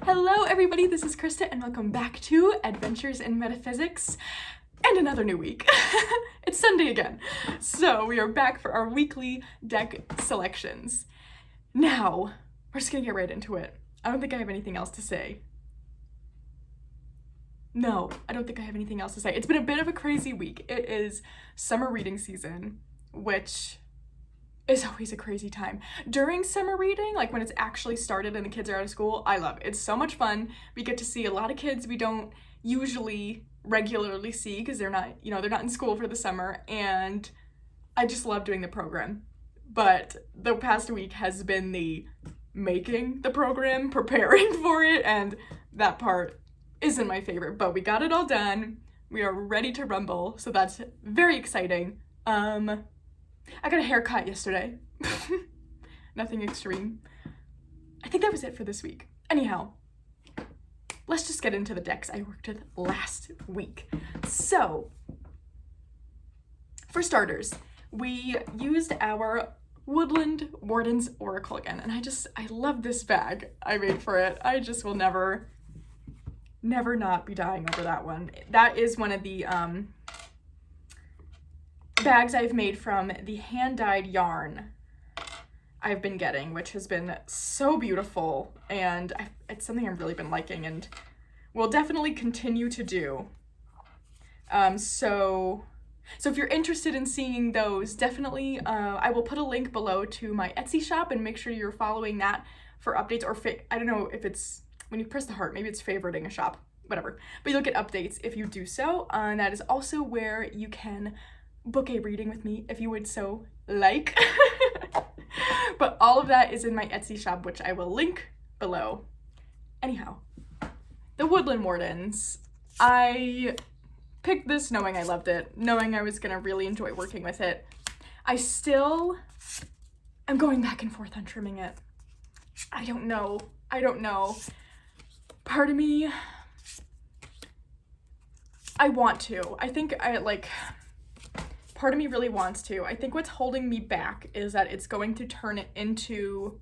Hello everybody, this is Krista and welcome back to Adventures in Metaphysics and another new week. It's Sunday again. So we are back for our weekly deck selections. Now, we're just gonna get right into it. I don't think I have anything else to say. No, I don't think I have anything else to say. It's been a bit of a crazy week. It is summer reading season, which is always a crazy time. During summer reading, like when it's actually started and the kids are out of school, I love it. It's so much fun. We get to see a lot of kids we don't usually regularly see because they're not in school for the summer, and I just love doing the program. But the past week has been the making the program, preparing for it, and that part isn't my favorite, but we got it all done. We are ready to rumble, so that's very exciting. I got a haircut yesterday. Nothing extreme. I think that was it for this week. Anyhow, let's just get into the decks I worked with last week. So, for starters, we used our Woodland Wardens Oracle again, and I love this bag I made for it. I just will never not be dying over that one. That is one of the bags I've made from the hand-dyed yarn I've been getting, which has been so beautiful, and it's something I've really been liking and will definitely continue to do. So if you're interested in seeing those, definitely I will put a link below to my Etsy shop, and make sure you're following that for updates, or I don't know if it's when you press the heart, maybe it's favoriting a shop, whatever, but you'll get updates if you do so. And that is also where you can book a reading with me if you would so like. But all of that is in my Etsy shop, which I will link below. Anyhow, the Woodland Wardens. I picked this knowing I loved it, knowing I was gonna really enjoy working with it. I still am going back and forth on trimming it. I don't know. Part of me, I want to. Part of me really wants to. I think what's holding me back is that it's going to turn it into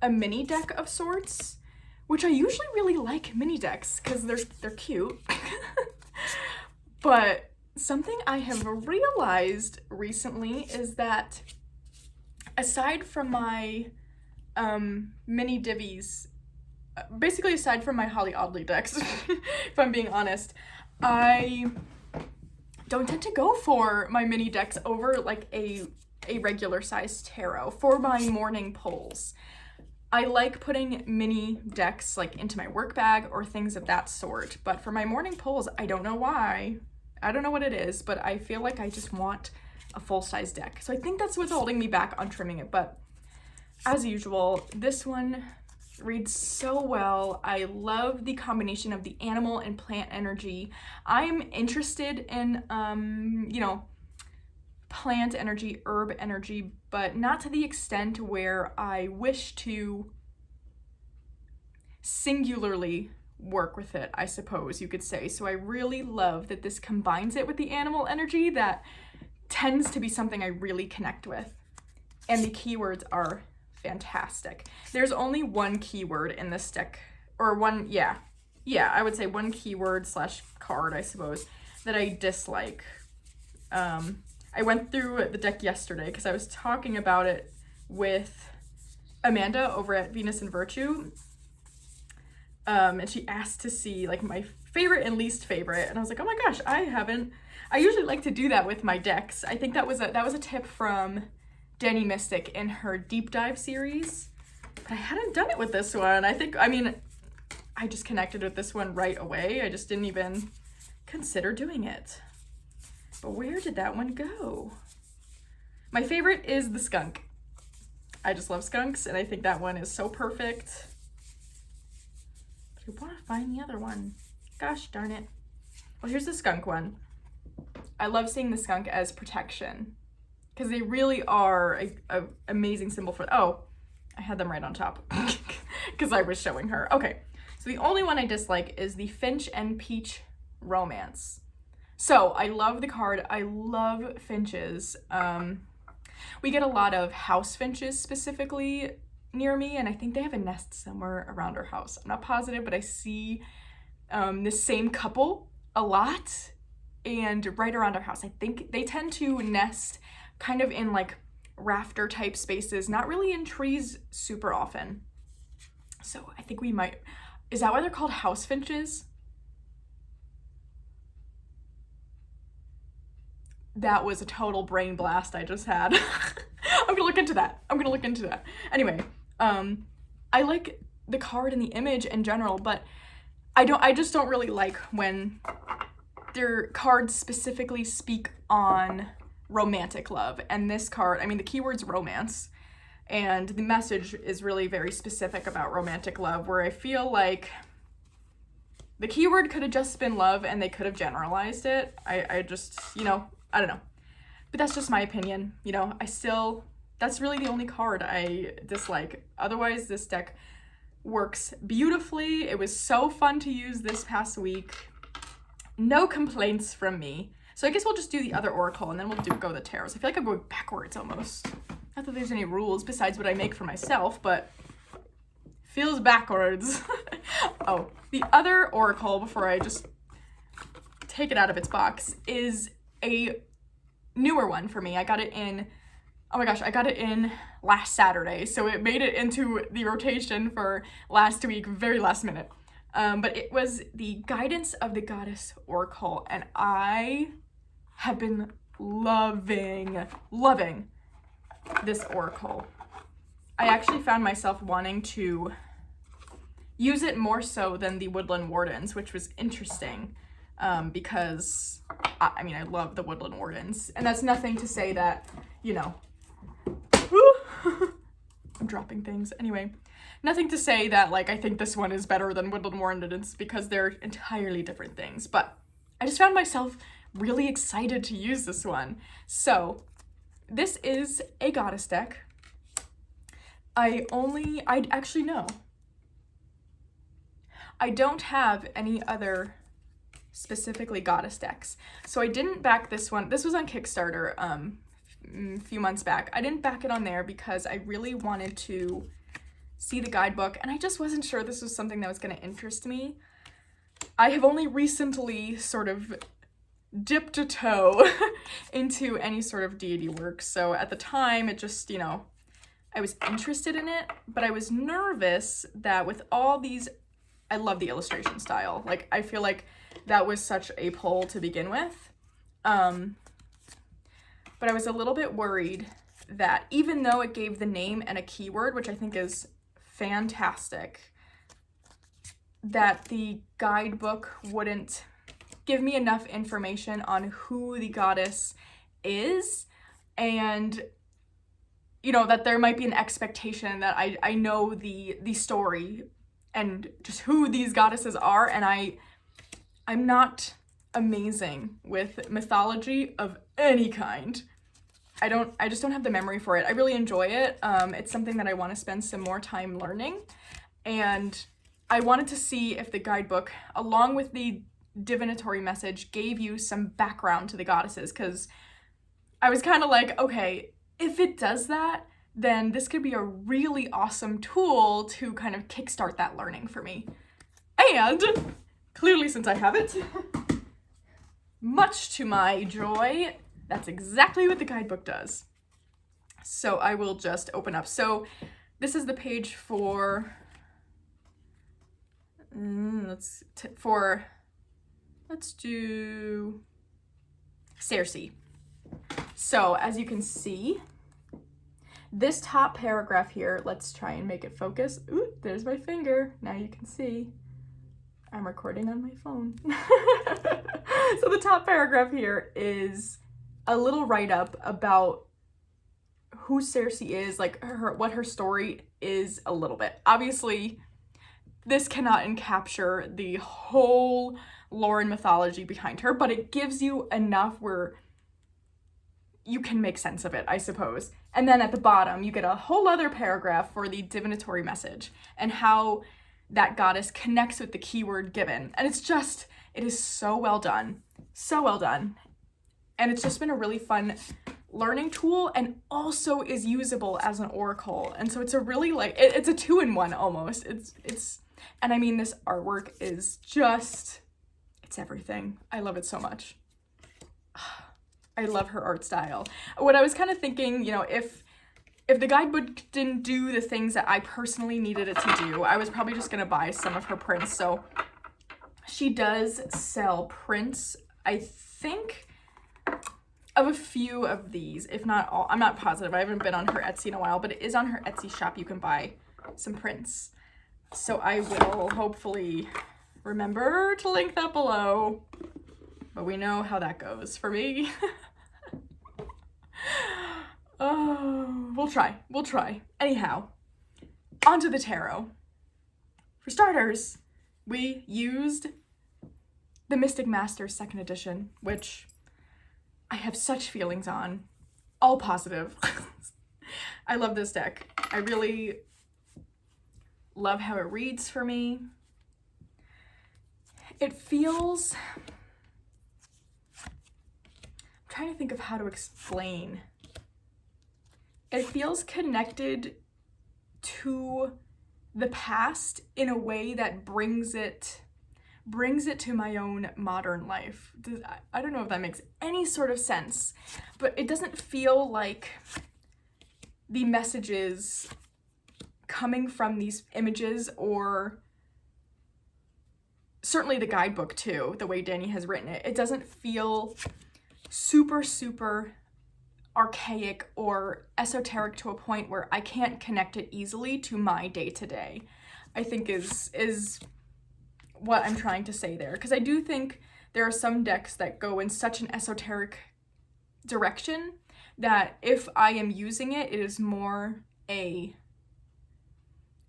a mini deck of sorts, which I usually really like mini decks because they're cute. But something I have realized recently is that aside from my mini divvies, basically aside from my Holly Oddly decks, if I'm being honest, I don't tend to go for my mini decks over like a regular size tarot for my morning pulls. I like putting mini decks like into my work bag or things of that sort, but for my morning pulls, I don't know why. I don't know what it is, but I feel like I just want a full-size deck. So I think that's what's holding me back on trimming it, but as usual, this one reads so well. I love the combination of the animal and plant energy. I'm interested in, plant energy, herb energy, but not to the extent where I wish to singularly work with it, I suppose you could say. So I really love that this combines it with the animal energy. That tends to be something I really connect with. And the keywords are fantastic. There's only one keyword in this deck, or one, I would say one keyword / card, I suppose, that I dislike. I went through the deck yesterday because I was talking about it with Amanda over at Venus and Virtue, and she asked to see like my favorite and least favorite, and I was like, oh my gosh, I usually like to do that with my decks. I think that was a tip from Danny Mystic in her deep dive series, but I hadn't done it with this one. I just connected with this one right away. I just didn't even consider doing it. But where did that one go? My favorite is the skunk. I just love skunks, and I think that one is so perfect. But I want to find the other one. Gosh darn it. Well, here's the skunk one. I love seeing the skunk as protection, because they really are a amazing symbol for, oh, I had them right on top because I was showing her. Okay, so the only one I dislike is the Finch and Peach Romance. So I love the card. I love finches. We get a lot of house finches specifically near me, and I think they have a nest somewhere around our house. I'm not positive, but I see this same couple a lot and right around our house. I think they tend to nest kind of in like rafter type spaces, not really in trees super often. So I think we might, is that why they're called house finches? That was a total brain blast I just had. I'm gonna look into that. Anyway, I like the card and the image in general, but I just don't really like when their cards specifically speak on romantic love. And this card, I mean, the keyword's romance, and the message is really very specific about romantic love, where I feel like the keyword could have just been love and they could have generalized it. I just, you know, I don't know. But that's just my opinion. You know, that's really the only card I dislike. Otherwise, this deck works beautifully. It was so fun to use this past week. No complaints from me. So I guess we'll just do the other oracle and then we'll go the tarots. I feel like I'm going backwards almost. Not that there's any rules besides what I make for myself, but feels backwards. Oh, the other oracle, before I just take it out of its box, is a newer one for me. I got it in, oh my gosh, I got it in last Saturday, so it made it into the rotation for last week, very last minute. But it was the Guidance of the Goddess Oracle, and I have been loving this oracle. I actually found myself wanting to use it more so than the Woodland Wardens, which was interesting, because, I mean, I love the Woodland Wardens, and that's nothing to say that, you know, I'm dropping things. Anyway, nothing to say that, like, I think this one is better than Woodland Wardens, because they're entirely different things, but I just found myself really excited to use this one. So, this is a goddess deck. I actually know. I don't have any other specifically goddess decks. So I didn't back this one. This was on Kickstarter a few months back. I didn't back it on there because I really wanted to see the guidebook, and I just wasn't sure this was something that was going to interest me. I have only recently sort of dipped a toe into any sort of deity work. So at the time, it just, you know, I was interested in it, but I was nervous that with all these, I love the illustration style. Like, I feel like that was such a pull to begin with. But I was a little bit worried that even though it gave the name and a keyword, which I think is fantastic, that the guidebook wouldn't give me enough information on who the goddess is, and, you know, that there might be an expectation that I know the story and just who these goddesses are, and I'm not amazing with mythology of any kind. I just don't have the memory for it. I really enjoy it. It's something that I want to spend some more time learning, and I wanted to see if the guidebook, along with the divinatory message, gave you some background to the goddesses, because I was kind of like, okay, if it does that, then this could be a really awesome tool to kind of kickstart that learning for me. And clearly, since I have it, much to my joy, that's exactly what the guidebook does. So I will just open up. So this is the page for, let's do Cersei. So as you can see, this top paragraph here, let's try and make it focus. Ooh, there's my finger. Now you can see I'm recording on my phone. So the top paragraph here is a little write-up about who Cersei is, like what her story is a little bit. Obviously, this cannot encapture the whole lore and mythology behind her, but it gives you enough where you can make sense of it, I suppose. And then at the bottom, you get a whole other paragraph for the divinatory message and how that goddess connects with the keyword given. And it is so well done. So well done. And it's just been a really fun learning tool and also is usable as an oracle. And so it's a really like, it's a 2-in-1 almost. And I mean, this artwork is just, it's everything. I love it so much. I love her art style. What I was kind of thinking, you know, if the guidebook didn't do the things that I personally needed it to do, I was probably just gonna buy some of her prints. So she does sell prints, I think, of a few of these, if not all. I'm not positive. I haven't been on her Etsy in a while, but it is on her Etsy shop. You can buy some prints. So I will hopefully remember to link that below. But we know how that goes for me. Oh, we'll try. Anyhow, onto the tarot. For starters, we used the Mystic Masters 2nd edition, which I have such feelings on. All positive. I love this deck. I really love how it reads for me. It feels... I'm trying to think of how to explain. It feels connected to the past in a way that brings it to my own modern life. I don't know if that makes any sort of sense, but it doesn't feel like the messages coming from these images, or certainly the guidebook too, the way Danny has written it, it doesn't feel super archaic or esoteric to a point where I can't connect it easily to my day-to-day, I think is what I'm trying to say there. Because I do think there are some decks that go in such an esoteric direction that if I am using it, it is more a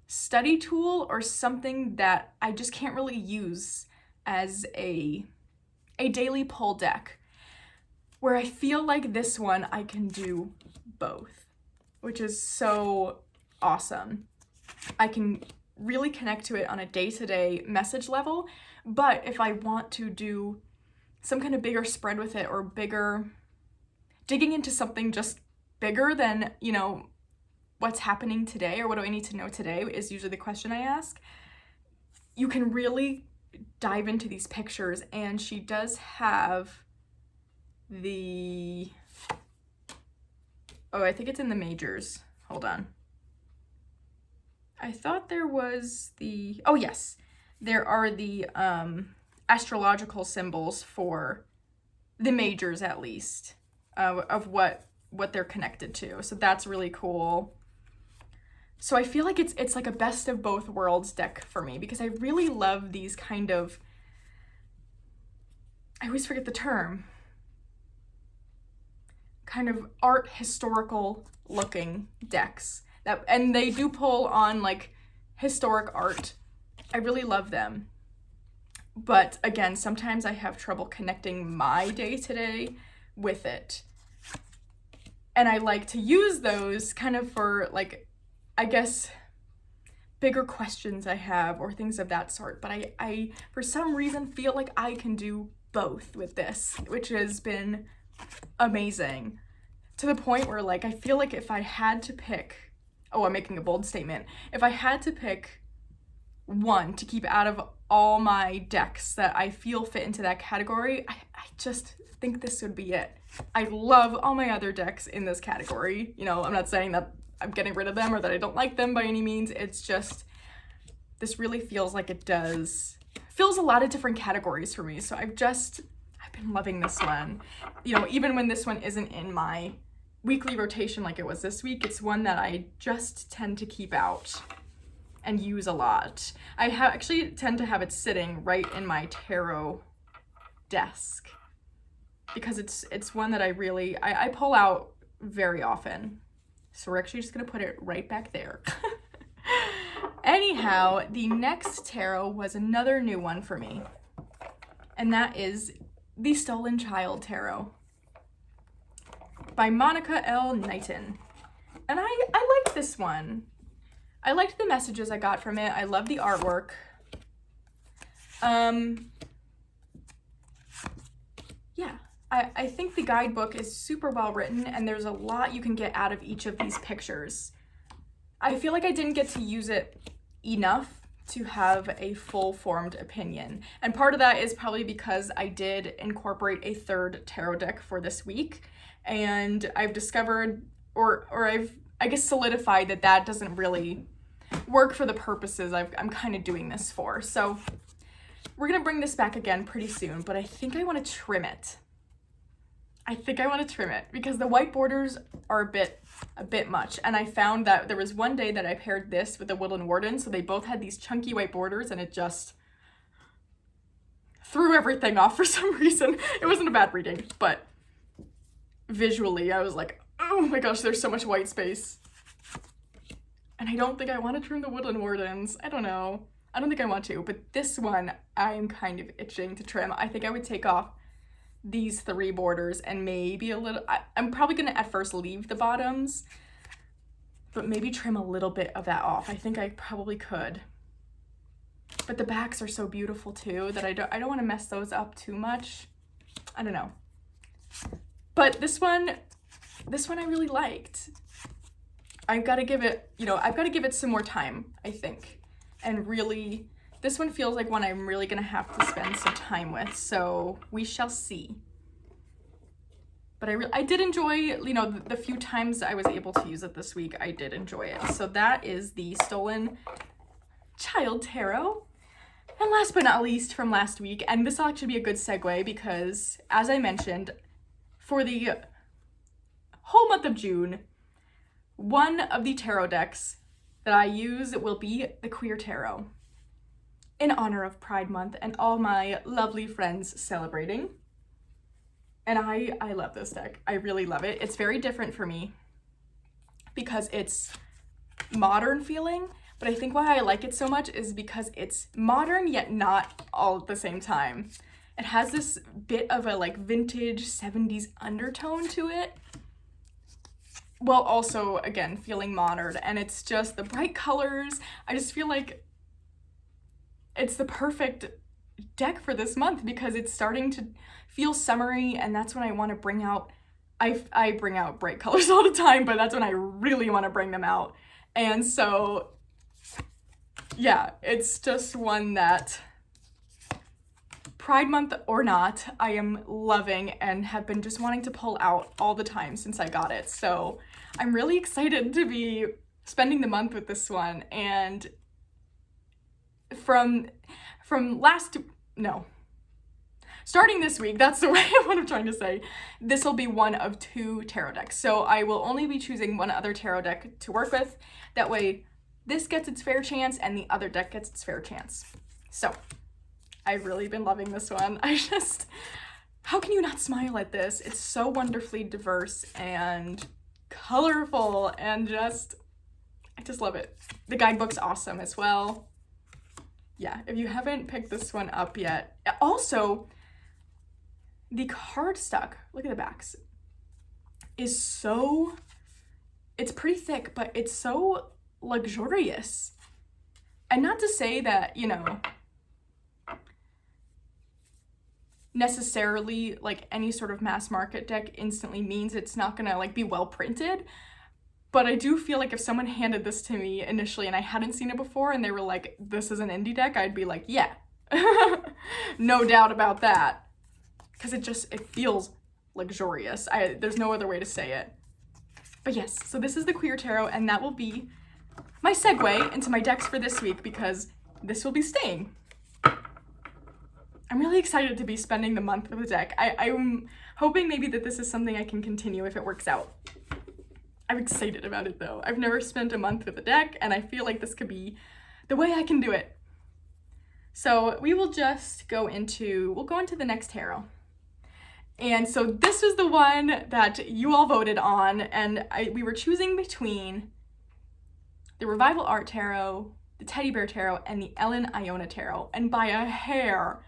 study tool or something that I just can't really use as a daily pull deck. Where I feel like this one I can do both, which is so awesome. I can really connect to it on a day-to-day message level, but if I want to do some kind of bigger spread with it, or digging into something just bigger than, you know, what's happening today or what do I need to know today is usually the question I ask. You can really dive into these pictures, and she does have I think it's in the majors. Hold on. I thought there was oh yes, there are the astrological symbols for the majors, at least, of what they're connected to. So that's really cool. So I feel like it's like a best of both worlds deck for me, because I really love these kind of, I always forget the term, kind of art historical looking decks and they do pull on like historic art. I really love them. But again, sometimes I have trouble connecting my day-to-day with it. And I like to use those kind of for, like, I guess, bigger questions I have or things of that sort. But I for some reason, feel like I can do both with this, which has been amazing. To the point where, like, I feel like if I had to pick, I'm making a bold statement. If I had to pick one to keep out of all my decks that I feel fit into that category, I just think this would be it. I love all my other decks in this category. You know, I'm not saying that I'm getting rid of them or that I don't like them by any means. It's just, this really feels like it fills a lot of different categories for me. So I've been loving this one. You know, even when this one isn't in my weekly rotation like it was this week, it's one that I just tend to keep out and use a lot. I actually tend to have it sitting right in my tarot desk because it's one that I pull out very often. So we're actually just gonna put it right back there. Anyhow, the next tarot was another new one for me, and that is the Stolen Child Tarot by Monica L. Knighton. And I liked this one. I liked the messages I got from it. I love the artwork. Yeah, I think the guidebook is super well written and there's a lot you can get out of each of these pictures. I feel like I didn't get to use it enough to have a full formed opinion. And part of that is probably because I did incorporate a third tarot deck for this week, and I've discovered, or I've, I guess, solidified that that doesn't really work for the purposes I'm kind of doing this for. So we're gonna bring this back again pretty soon, but I think I want to trim it. Because the white borders are a bit much, and I found that there was one day that I paired this with the Woodland Warden, so they both had these chunky white borders, and it just threw everything off for some reason. It wasn't a bad reading, but visually I was like, oh my gosh, there's so much white space. And I don't think I want to trim the Woodland Wardens. I don't know. I don't think I want to, but this one I'm kind of itching to trim. I think I would take off these 3 borders and maybe a little, I'm probably gonna at first leave the bottoms, but maybe trim a little bit of that off. I think I probably could. But the backs are so beautiful too that I don't want to mess those up too much. I don't know. But this one I really liked. I've got to give it some more time, I think. And really, this one feels like one I'm really gonna have to spend some time with, so we shall see. But I did enjoy, the few times I was able to use it this week, I did enjoy it. So that is the Stolen Child Tarot. And last but not least from last week, and this will actually be a good segue because, as I mentioned, for the whole month of June, one of the tarot decks that I use will be the Queer Tarot, in honor of Pride Month and all my lovely friends celebrating. And I love this deck. I really love it. It's very different for me because it's modern feeling, but I think why I like it so much is because it's modern yet not all at the same time. It has this bit of a like vintage 70s undertone to it, while also, again, feeling modern. And it's just the bright colors. I just feel like it's the perfect deck for this month because it's starting to feel summery, and that's when I want to bring out, I bring out bright colors all the time, but that's when I really want to bring them out. And so, yeah, it's just one that, Pride Month or not, I am loving and have been just wanting to pull out all the time since I got it. So I'm really excited to be spending the month with this one. And starting this week, that's the way what I'm trying to say, this will be one of 2 tarot decks. So I will only be choosing one other tarot deck to work with. That way this gets its fair chance and the other deck gets its fair chance. So I've really been loving this one. How can you not smile at this? It's so wonderfully diverse and colorful and I just love it. The guidebook's awesome as well. Yeah, if you haven't picked this one up yet. Also, the cardstock, look at the backs, is it's pretty thick, but it's so luxurious. And not to say that, necessarily like any sort of mass market deck instantly means it's not gonna like be well printed, but I do feel like if someone handed this to me initially and I hadn't seen it before and they were like, this is an indie deck, I'd be like, yeah, no doubt about that, because it feels luxurious. There's no other way to say it. But yes, so this is the Queer Tarot, and that will be my segue into my decks for this week because this will be staying. I'm really excited to be spending the month with the deck. I'm hoping maybe that this is something I can continue if it works out. I'm excited about it though. I've never spent a month with a deck, and I feel like this could be the way I can do it. So we'll go into the next tarot. And so this was the one that you all voted on, and we were choosing between the Revival Art Tarot, the Teddy Bear Tarot, and the Ellen Iona Tarot. And by a hair,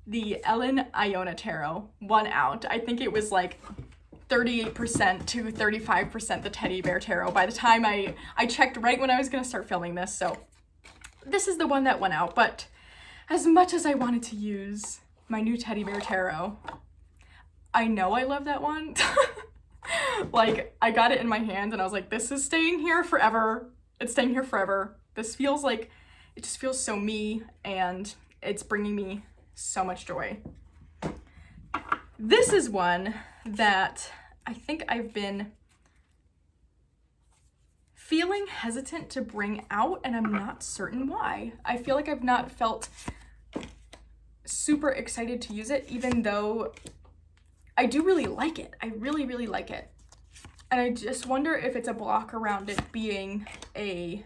the Ellen Iona Tarot won out. I think it was like 38% to 35% the Teddy Bear Tarot by the time I checked right when I was gonna start filming this. So this is the one that went out, but as much as I wanted to use my new teddy bear tarot. I know I love that one. Like, I got it in my hand and I was like, this is staying here forever. It's staying here forever. This feels like, it just feels so me, and it's bringing me so much joy. This is one that I think I've been feeling hesitant to bring out, and I'm not certain why. I feel like I've not felt super excited to use it, even though I do really like it. I really, really like it. And I just wonder if it's a block around it being a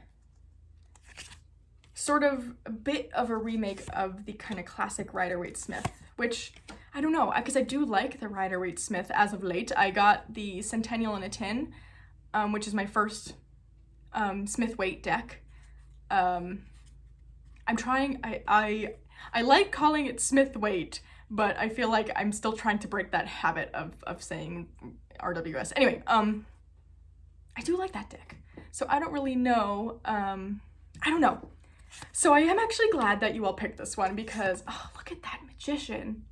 sort of a bit of a remake of the kind of classic Rider-Waite-Smith, which I don't know, because I do like the Rider-Waite-Smith as of late. I got the Centennial in a Tin, which is my first Smith-Waite deck. I'm trying, I like calling it Smith-Waite, but I feel like I'm still trying to break that habit of saying RWS. Anyway, I do like that deck. So I don't really know, I don't know. So I am actually glad that you all picked this one because, oh, look at that Magician.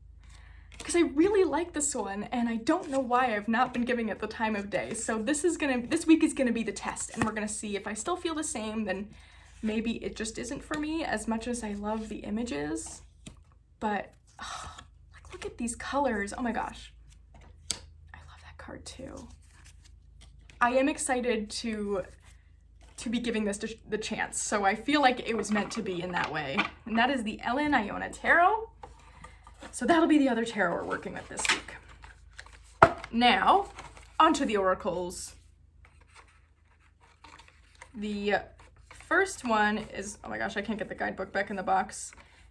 Because I really like this one, and I don't know why I've not been giving it the time of day. So this week is gonna be the test, and we're gonna see if I still feel the same, then maybe it just isn't for me as much as I love the images. But, oh, like, look at these colors. Oh my gosh. I love that card too. I am excited to be giving this the chance. So I feel like it was meant to be in that way. And that is the Ellen Iona Tarot. So that'll be the other tarot we're working with this week. Now, onto the oracles. The first one is, oh my gosh, I can't get the guidebook back in the box,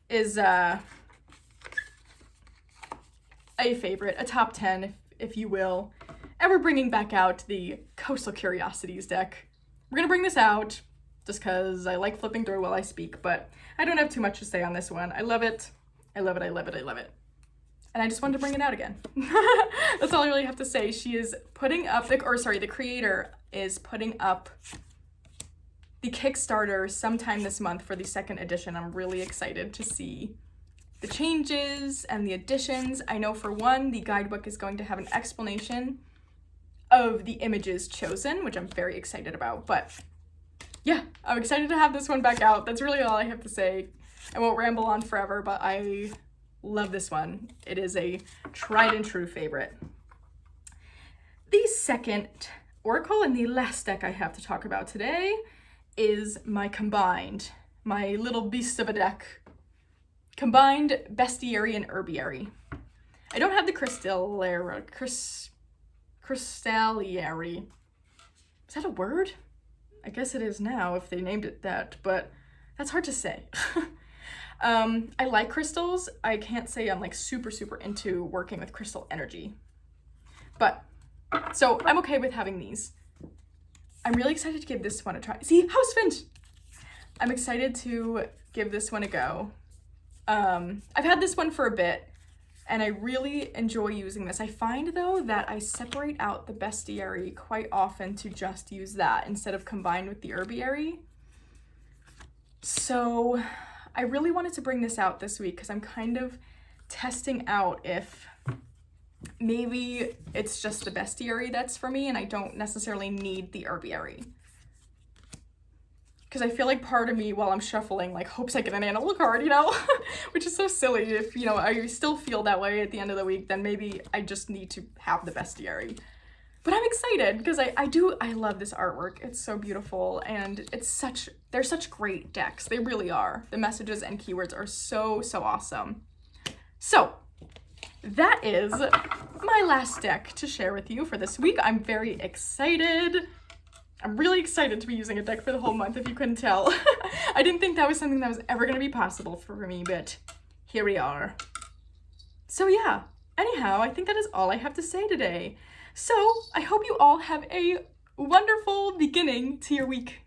is a favorite, a top 10, if you will. And we're bringing back out the Coastal Curiosities deck. We're gonna bring this out just because I like flipping through while I speak, but I don't have too much to say on this one. I love it. I love it, I love it, I love it. And I just wanted to bring it out again. That's all I really have to say. She is putting up, the creator is putting up the Kickstarter sometime this month for the second edition. I'm really excited to see the changes and the additions. I know for one, the guidebook is going to have an explanation of the images chosen, which I'm very excited about. But yeah, I'm excited to have this one back out. That's really all I have to say. I won't ramble on forever, but I love this one. It is a tried and true favorite. The second oracle and the last deck I have to talk about today is my little beast of a deck, combined bestiary and herbiary. I don't have the crystalliary. Is that a word? I guess it is now if they named it that, but that's hard to say. I like crystals. I can't say I'm like super into working with crystal energy, but so I'm okay with having these. I'm really excited to give this one a try. See, House Finch! I'm excited to give this one a go. I've had this one for a bit, and I really enjoy using this. I find, though, that I separate out the bestiary quite often to just use that instead of combine with the herbiary. So I really wanted to bring this out this week because I'm kind of testing out if maybe it's just the bestiary that's for me and I don't necessarily need the herbiary. Because I feel like part of me, while I'm shuffling, like hopes I get an animal card, you know? Which is so silly. If, you know, I still feel that way at the end of the week, then maybe I just need to have the bestiary. But I'm excited because I love this artwork. It's so beautiful, and they're such great decks. They really are. The messages and keywords are so awesome. So that is my last deck to share with you for this week. I'm very excited. I'm really excited to be using a deck for the whole month, if you couldn't tell. I didn't think that was something that was ever going to be possible for me, but here we are. So yeah, anyhow, I think that is all I have to say today. So I hope you all have a wonderful beginning to your week.